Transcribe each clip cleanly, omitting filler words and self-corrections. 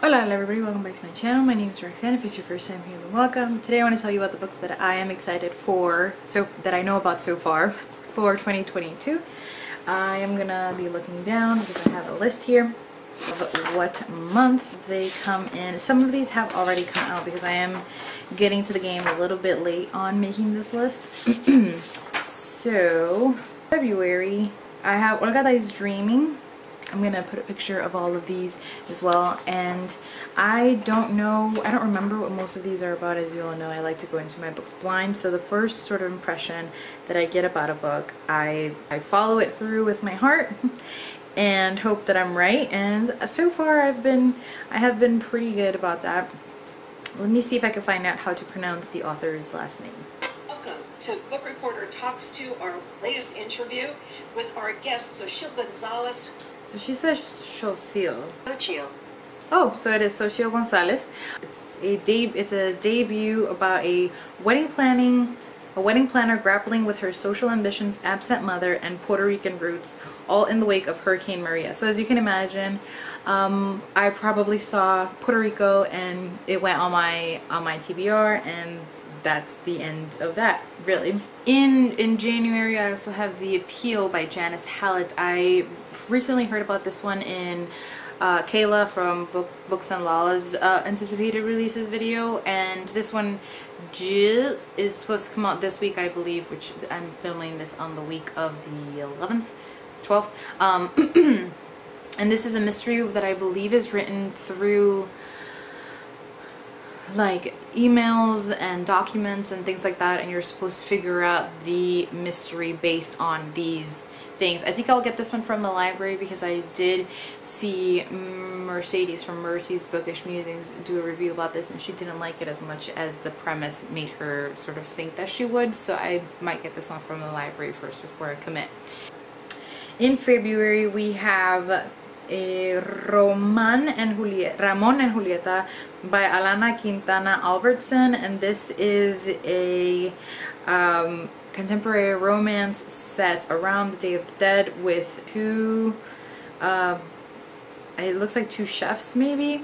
Hola everybody, welcome back to my channel. My name is Roxanne. If it's your first time here, then welcome. Today I want to tell you about the books that I am excited for, that I know about so far for 2022. I am gonna be looking down because I have a list here of what month they come in. Some of these have already come out because I am getting to the game a little bit late on making this list. So, February, I have Olga Dies Dreaming. I'm gonna put a picture of all of these as well, and I don't remember what most of these are about. As you all know, I like to go into my books blind, so the first sort of impression that I get about a book, I follow it through with my heart and hope that I'm right, and so far I have been pretty good about that. Let me see if I can find out how to pronounce the author's last name. Welcome to Book Reporter Talks To, our latest interview with our guest, Xochitl Gonzalez. So she says Xochitl. Xochitl. Oh, so it is Xochitl Gonzalez. It's a debut about a wedding planner grappling with her social ambitions, absent mother, and Puerto Rican roots, all in the wake of Hurricane Maria. So as you can imagine, I probably saw Puerto Rico and it went on my TBR, and that's the end of that, really. In January, I also have The Appeal by Janice Hallett. I recently heard about this one in Kayla from Books and Lala's anticipated releases video, and this one is supposed to come out this week, I believe, which I'm filming this on the week of the 11th, 12th. And this is a mystery that I believe is written through like emails and documents and things like that, and you're supposed to figure out the mystery based on these things. I think I'll get this one from the library because I did see Mercedes from Mercy's Bookish Musings do a review about this, and she didn't like it as much as the premise made her sort of think that she would, so I might get this one from the library first before I commit. In February, we have Ramon and Julieta by Alana Quintana Albertson, and this is a contemporary romance set around the Day of the Dead with two it looks like two chefs maybe.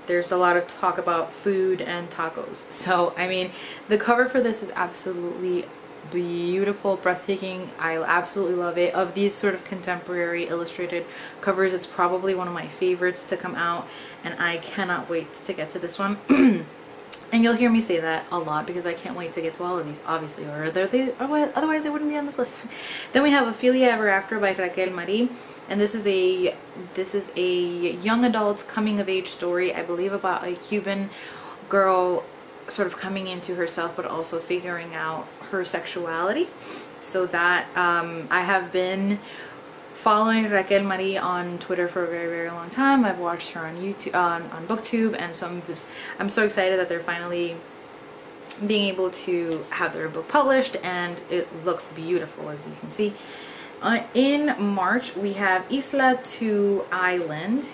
There's a lot of talk about food and tacos, so I mean the cover for this is absolutely beautiful, breathtaking. I absolutely love it. Of these sort of contemporary illustrated covers, it's probably one of my favorites to come out, and I cannot wait to get to this one. And you'll hear me say that a lot because I can't wait to get to all of these, obviously, or otherwise it wouldn't be on this list. Then we have Ophelia Ever After by Raquel Marie, and this is a young adult coming of age story, I believe, about a Cuban girl sort of coming into herself but also figuring out her sexuality. So that I have been following Raquel Marie on Twitter for a very long time. I've watched her on YouTube, on BookTube, and so I'm so excited that they're finally being able to have their book published, and it looks beautiful, as you can see. In March, we have Isla to Island,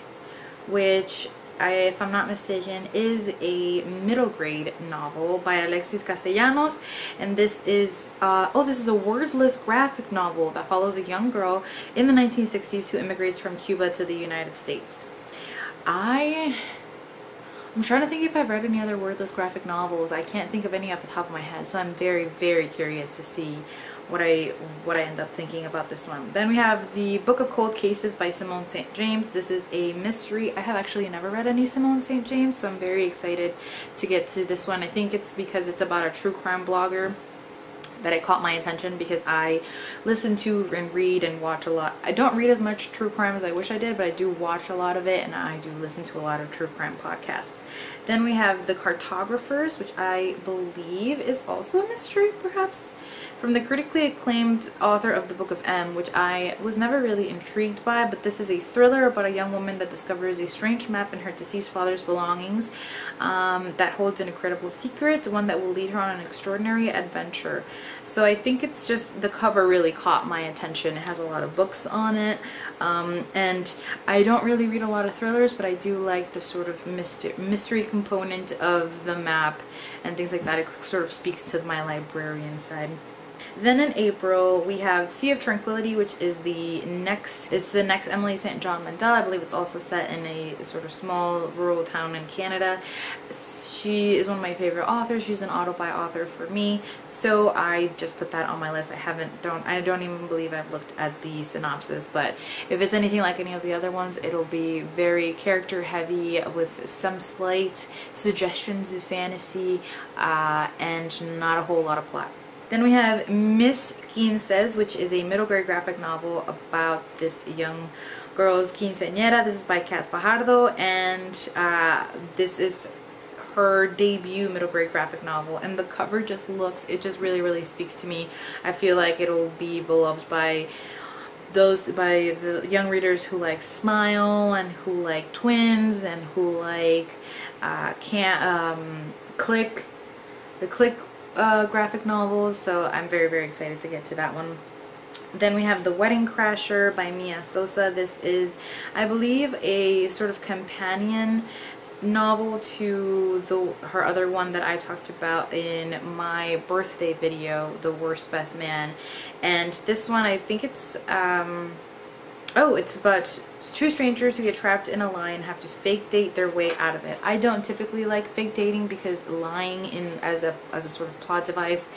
which, if I'm not mistaken, is a middle grade novel by Alexis Castellanos, and this is this is a wordless graphic novel that follows a young girl in the 1960s who immigrates from Cuba to the United States. I'm trying to think if I've read any other wordless graphic novels. I can't think of any off the top of my head, so I'm very curious to see what I end up thinking about this one. Then we have The Book of Cold Cases by Simone St. James. This is a mystery. I have actually never read any Simone St. James, so I'm very excited to get to this one. I think it's because it's about a true crime blogger that it caught my attention, because I listen to and read and watch a lot. I don't read as much true crime as I wish I did, but I do watch a lot of it, and I do listen to a lot of true crime podcasts. Then we have The Cartographers, which I believe is also a mystery, perhaps, from the critically acclaimed author of The Book of M, which I was never really intrigued by, but this is a thriller about a young woman that discovers a strange map in her deceased father's belongings that holds an incredible secret, one that will lead her on an extraordinary adventure. So I think it's just the cover really caught my attention. It has a lot of books on it, and I don't really read a lot of thrillers, but I do like the sort of mystery component of the map and things like that. It sort of speaks to my librarian side. Then in April, we have Sea of Tranquility, which is it's the next Emily St. John Mandel. I believe it's also set in a sort of small rural town in Canada. She is one of my favorite authors. She's an auto-buy author for me, so I just put that on my list. I don't even believe I've looked at the synopsis, but if it's anything like any of the other ones, it'll be very character heavy with some slight suggestions of fantasy and not a whole lot of plot. Then we have Miss Quinces, which is a middle grade graphic novel about this young girl's quinceañera. This is by Kat Fajardo, and this is her debut middle grade graphic novel, and the cover just really speaks to me. I feel like it'll be beloved by the young readers who like Smile and who like twins and who like Click graphic novels. So I'm very excited to get to that one. Then we have The Wedding Crasher by Mia Sosa. This is, I believe, a sort of companion novel to her other one that I talked about in my birthday video, The Worst Best Man. And this one, I think it's it's about two strangers who get trapped in a lie and have to fake date their way out of it. I don't typically like fake dating because lying as a sort of plot device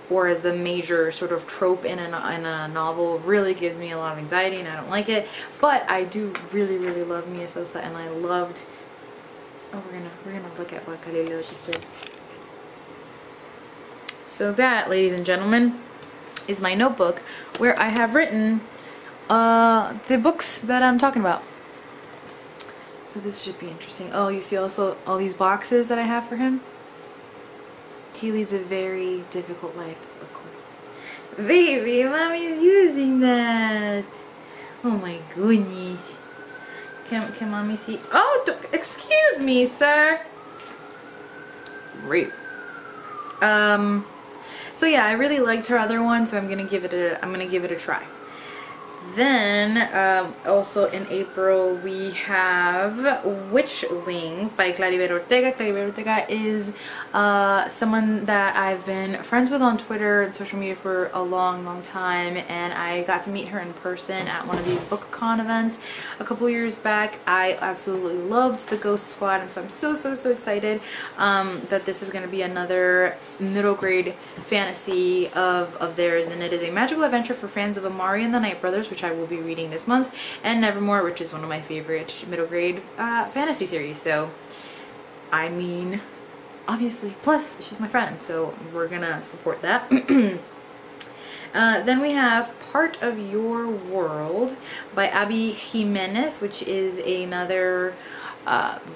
or as the major sort of trope in a novel really gives me a lot of anxiety, and I don't like it. But I do really love Mia Sosa, and I loved. Oh, we're gonna look at what Galileo just did. So that, ladies and gentlemen, is my notebook where I have written the books that I'm talking about. So this should be interesting. Oh, you see also all these boxes that I have for him? He leads a very difficult life, of course. Baby, mommy's using that. Oh my goodness. Can mommy see? Oh, excuse me, sir. Great. So yeah, I really liked her other one, so I'm gonna give it a try. Then also in April we have Witchlings by Claribel Ortega. Claribel Ortega is someone that I've been friends with on Twitter and social media for a long time, and I got to meet her in person at one of these BookCon events a couple years back. I absolutely loved the Ghost Squad, and so I'm so excited that this is going to be another middle grade fantasy of theirs, and it is a magical adventure for fans of Amari and the Night Brothers, which I will be reading this month, and Nevermore, which is one of my favorite middle grade fantasy series. So I mean, obviously, plus she's my friend, so we're gonna support that. Then we have Part of Your World by Abby Jimenez, which is another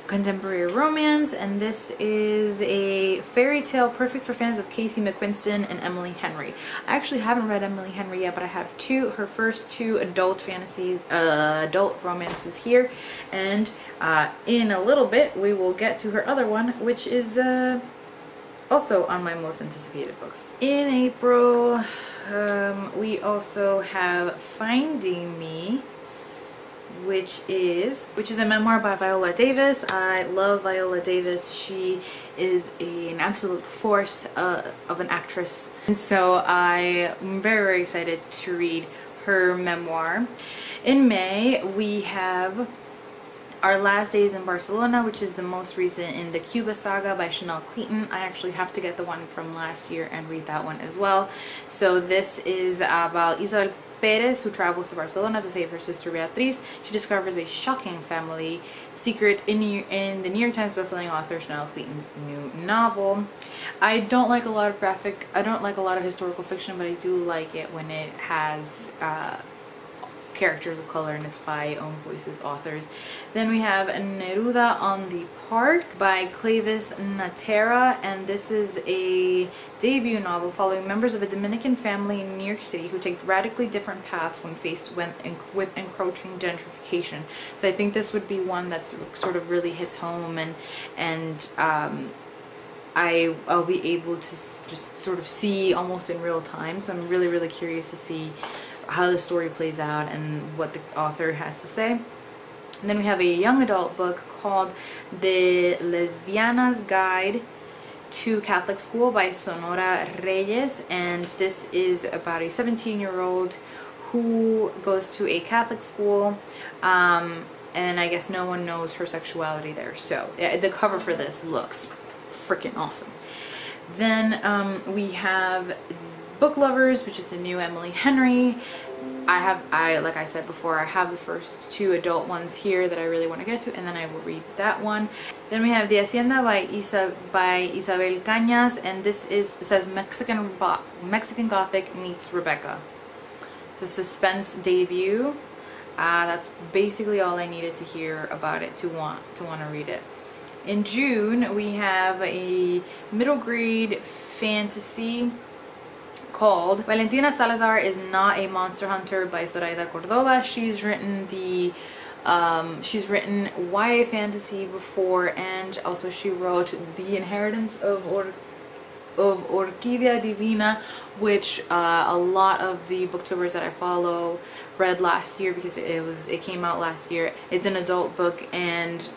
contemporary romance, and this is a fairy tale perfect for fans of Casey McQuiston and Emily Henry. I actually haven't read Emily Henry yet, but I have her first two adult romances here, and in a little bit we will get to her other one, which is also on my most anticipated books. In April, we also have Finding Me, which is a memoir by Viola Davis. I love Viola Davis. She is an absolute force of an actress, and so I am very excited to read her memoir. In May we have Our Last Days in Barcelona, which is the most recent in the Cuba saga by Chanel Cleaton. I actually have to get the one from last year and read that one as well. So this is about Isabel Perez, who travels to Barcelona to save her sister Beatriz. She discovers a shocking family secret in the New York Times bestselling author Chanel Cleaton's new novel. I don't like a lot of historical fiction, but I do like it when it has characters of color and it's by own voices authors. Then we have Neruda on the Park by Clavis Natera, and this is a debut novel following members of a Dominican family in New York City who take radically different paths when faced with encroaching gentrification. So I think this would be one that's sort of really hits home, and I'll be able to just sort of see almost in real time. So I'm really curious to see how the story plays out and what the author has to say. And then we have a young adult book called The Lesbiana's Guide to Catholic School by Sonora Reyes, and this is about a 17-year-old who goes to a Catholic school, and I guess no one knows her sexuality there. So yeah, the cover for this looks freaking awesome. Then we have Book Lovers, which is the new Emily Henry. Like I said before, I have the first 2 adult ones here that I really want to get to, and then I will read that one. Then we have The Hacienda by Isabel Cañas, and this is, it says Mexican Gothic meets Rebecca. It's a suspense debut. That's basically all I needed to hear about it to want to read it. In June, we have a middle grade fantasy called Valentina Salazar is Not a Monster Hunter by Zoraida Cordova. She's written YA fantasy before, and also she wrote The Inheritance of Orquídea Divina, which a lot of the booktubers that I follow read last year because it came out last year. It's an adult book and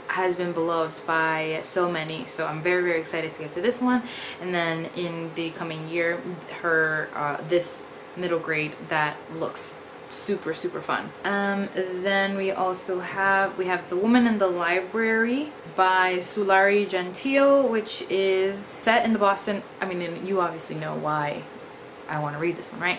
has been beloved by so many, so I'm very, very excited to get to this one. And then in the coming year, her this middle grade that looks super, super fun. Then we also have The Woman in the Library by Sulari Gentile, which is set in the Boston, I mean, you obviously know why I want to read this one, right?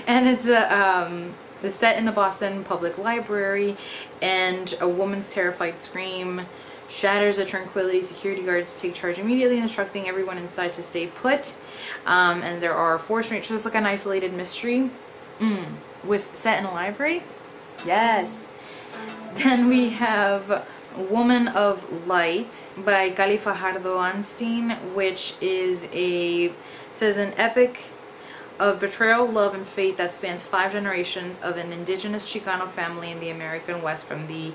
And it's set in the Boston Public Library, and a woman's terrified scream shatters the tranquility. Security guards take charge immediately, instructing everyone inside to stay put. And there are 4 strangers. So it's like an isolated mystery with set in a library. Yes. Then we have Woman of Light by Gali Fajardo Anstein, which is says an epic of betrayal, love, and fate that spans 5 generations of an indigenous Chicano family in the American West, from the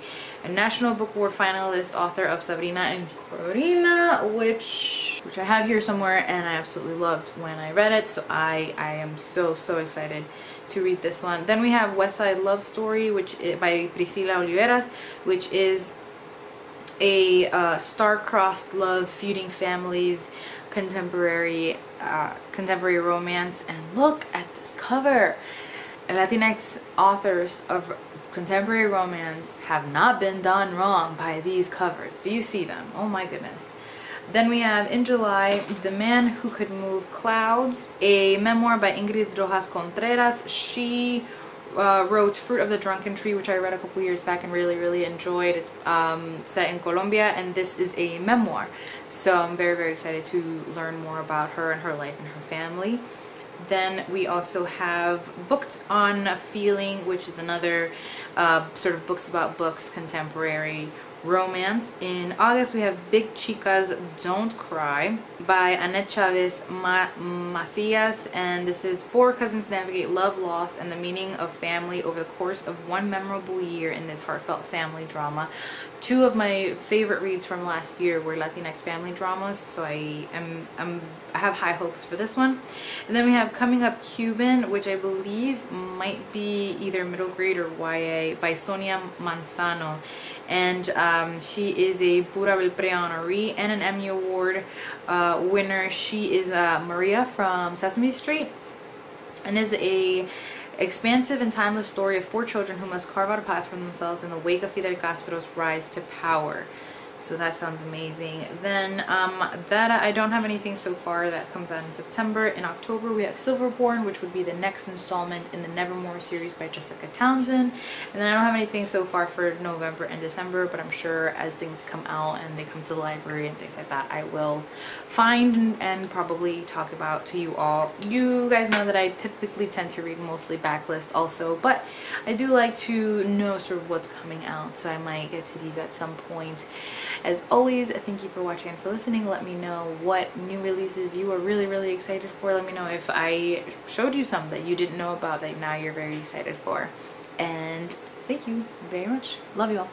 National Book Award finalist, author of Sabrina and Corina, which I have here somewhere, and I absolutely loved when I read it, so I am so excited to read this one. Then we have West Side Love Story, which is by Priscila Oliveras, which is a star-crossed love feuding families contemporary romance. And look at this cover. Latinx authors of contemporary romance have not been done wrong by these covers. Do you see them? Oh my goodness. Then we have in July The Man Who Could Move Clouds, a memoir by Ingrid Rojas Contreras. She wrote Fruit of the Drunken Tree, which I read a couple years back and really enjoyed. It's set in Colombia, and this is a memoir, so I'm very excited to learn more about her and her life and her family. Then we also have Booked on a Feeling, which is another sort of books about books contemporary romance. In August we have Big Chicas Don't Cry by Annette Chavez Macias, and this is 4 cousins navigate love, loss, and the meaning of family over the course of one memorable year in this heartfelt family drama. 2 of my favorite reads from last year were Latinx family dramas, so I have high hopes for this one. And then we have Coming Up Cuban, which I believe might be either middle grade or YA, by Sonia Manzano. And she is a Pura Belpré honoree and an Emmy Award winner. She is Maria from Sesame Street, and is a expansive and timeless story of 4 children who must carve out a path for themselves in the wake of Fidel Castro's rise to power. So that sounds amazing. Then that I don't have anything so far. That comes out in September. In October we have Silverborn, which would be the next installment in the Nevermore series by Jessica Townsend. And then I don't have anything so far for November and December, but I'm sure as things come out and they come to the library and things like that, I will find and probably talk about to you all. You guys know that I typically tend to read mostly backlist also, but I do like to know sort of what's coming out, so I might get to these at some point. As always, thank you for watching and for listening. Let me know what new releases you are really excited for. Let me know if I showed you some that you didn't know about that now you're very excited for. And thank you very much. Love you all.